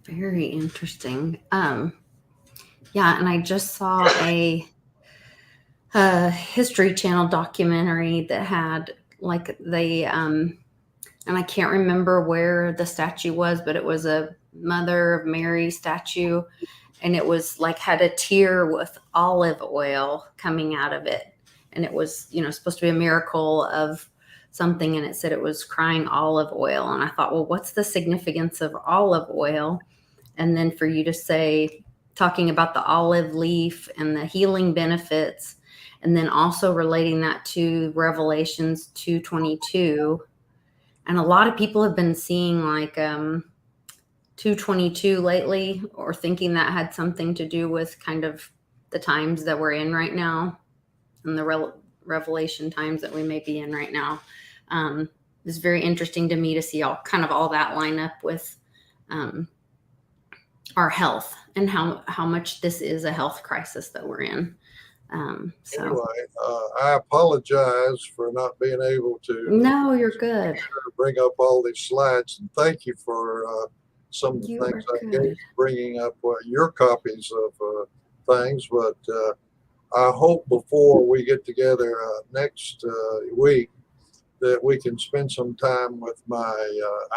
Very interesting. Yeah, and I just saw a History Channel documentary that had and I can't remember where the statue was, but it was a Mother of Mary statue, and it was like had a tear with olive oil coming out of it, and it was supposed to be a miracle of something, and it said it was crying olive oil. And I thought, well, what's the significance of olive oil? And then for you to say, talking about the olive leaf and the healing benefits, and then also relating that to Revelations 2:22. And a lot of people have been seeing like 2:22 lately, or thinking that had something to do with kind of the times that we're in right now, and the Revelation times that we may be in right now. It's very interesting to me to see all that line up with our health, and how much this is a health crisis that we're in. Anyway, I apologize for not being able to. No, you're good. Bring up all these slides, and thank you for some of the things I gave, bringing up your copies of things. But I hope before we get together next week that we can spend some time with my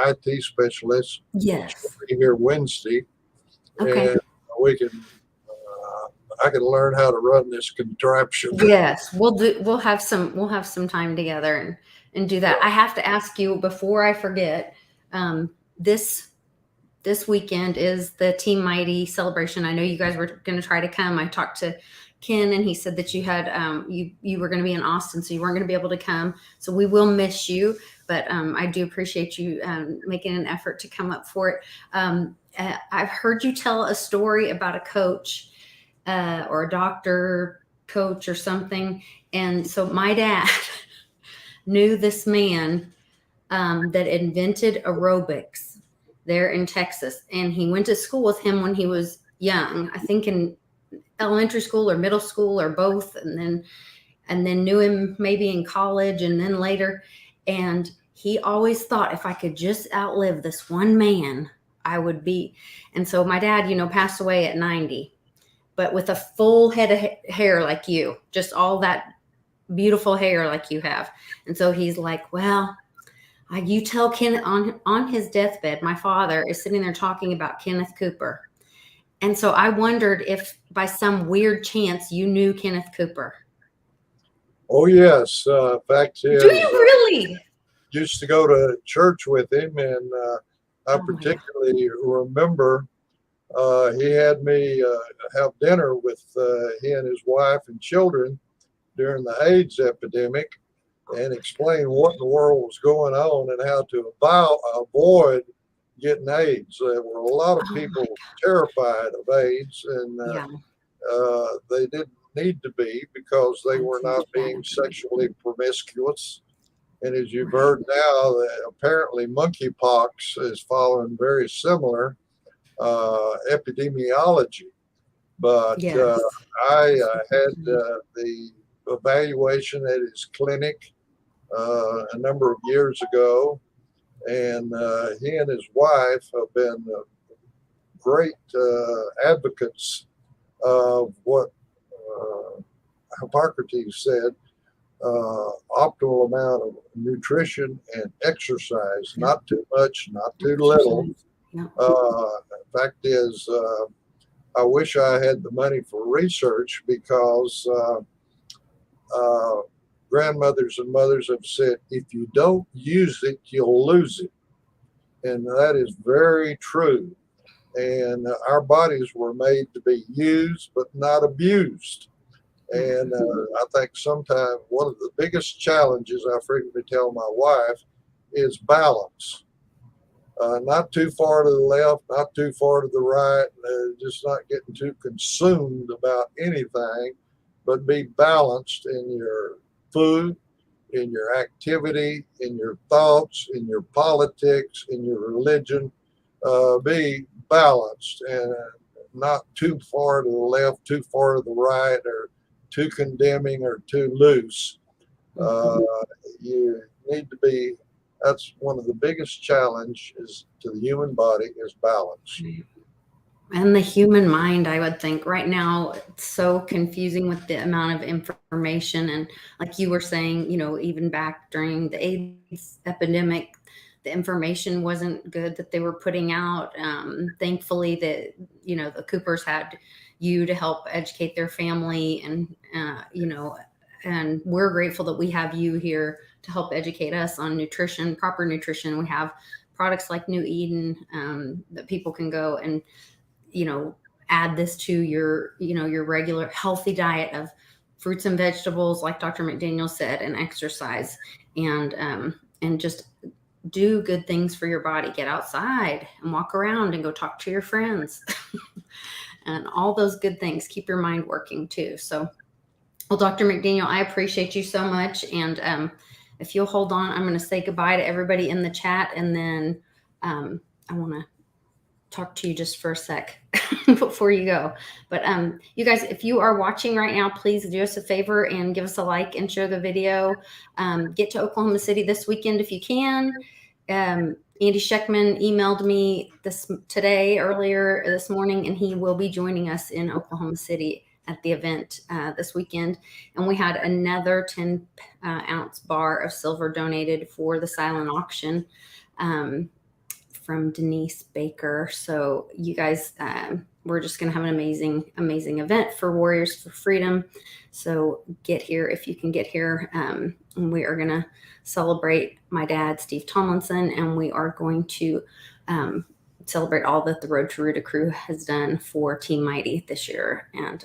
IT specialist. Yes. She'll be here Wednesday. Okay. And we can. I can learn how to run this contraption. Yes, we'll have some time together and do that. I have to ask you before I forget. This weekend is the Team Mighty celebration. I know you guys were going to try to come. I talked to Ken, and he said that you had you were going to be in Austin, so you weren't going to be able to come. So we will miss you, but I do appreciate you making an effort to come up for it. I've heard you tell a story about a coach or a doctor, coach, or something, and so my dad knew this man that invented aerobics there in Texas, and he went to school with him when he was young. I think in elementary school or middle school or both, and then knew him maybe in college and then later. And he always thought, if I could just outlive this one man, I would be. And so my dad, passed away at 90, but with a full head of hair like you, just all that beautiful hair like you have. And so he's like, well, you tell Ken on his deathbed, my father is sitting there talking about Kenneth Cooper. And so I wondered if by some weird chance you knew Kenneth Cooper. Oh, yes. Fact is, do you really? Used to go to church with him, and I particularly remember he had me have dinner with he and his wife and children during the AIDS epidemic, and explain what in the world was going on and how to avoid getting AIDS. There were a lot of people terrified of AIDS, and they didn't need to be, because they were not being sexually promiscuous. And as you've heard now, that apparently monkeypox is following very similar epidemiology. But I had the evaluation at his clinic a number of years ago, and he and his wife have been great advocates of what Hippocrates said: optimal amount of nutrition and exercise, not too much, not too little. Fact is, I wish I had the money for research, because grandmothers and mothers have said, if you don't use it, you'll lose it. And that is very true. And our bodies were made to be used, but not abused. And I think sometimes one of the biggest challenges I frequently tell my wife is balance. Not too far to the left, not too far to the right, just not getting too consumed about anything, but be balanced in your food, in your activity, in your thoughts, in your politics, in your religion. Be balanced, and not too far to the left, too far to the right, or too condemning or too loose. You need to be, that's one of the biggest challenges to the human body, is balance. And the human mind, I would think right now, it's so confusing with the amount of information. And like you were saying, even back during the AIDS epidemic, the information wasn't good that they were putting out. Thankfully that, the Coopers had you to help educate their family, and, and we're grateful that we have you here to help educate us on nutrition, proper nutrition. We have products like New Eden that people can go and, add this to your, your regular healthy diet of fruits and vegetables, like Dr. McDaniel said, and exercise, and just do good things for your body. Get outside and walk around and go talk to your friends and all those good things. Keep your mind working too. So, well, Dr. McDaniel, I appreciate you so much. And if you'll hold on, I'm going to say goodbye to everybody in the chat. And then I want to talk to you just for a sec before you go. But you guys, if you are watching right now, please do us a favor and give us a like and share the video. Get to Oklahoma City this weekend if you can. Andy Scheckman emailed me earlier this morning, and he will be joining us in Oklahoma City at the event this weekend. And we had another 10-ounce bar of silver donated for the silent auction from Denise Baker. So you guys, we're just going to have an amazing event for Warriors for Freedom. So get here if you can get here. And we are going to celebrate my dad, Steve Tomlinson, and we are going to celebrate all that the Road to Ruta crew has done for Team Mighty this year. And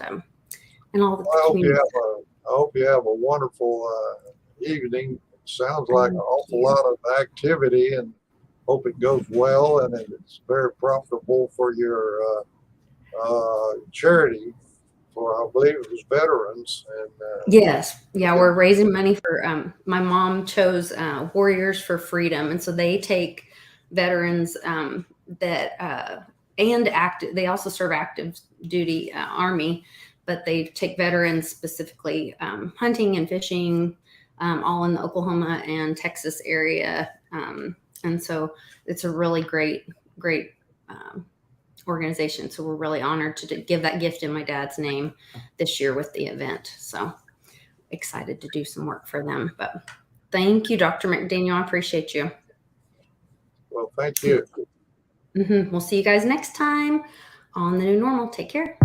and all the I hope you community. have a wonderful evening. Sounds like an Thank awful you. lot of activity, and hope it goes well and it's very profitable for your charity for, I believe it was veterans. And Yes. Yeah, we're raising money for my mom chose Warriors for Freedom, and so they take veterans that and active, they also serve active duty army, but they take veterans specifically hunting and fishing, all in the Oklahoma and Texas area. And so it's a really great organization. So we're really honored to give that gift in my dad's name this year with the event. So excited to do some work for them. But thank you, Dr. McDaniel. I appreciate you. well, thank you. We'll see you guys next time on the new normal. Take care.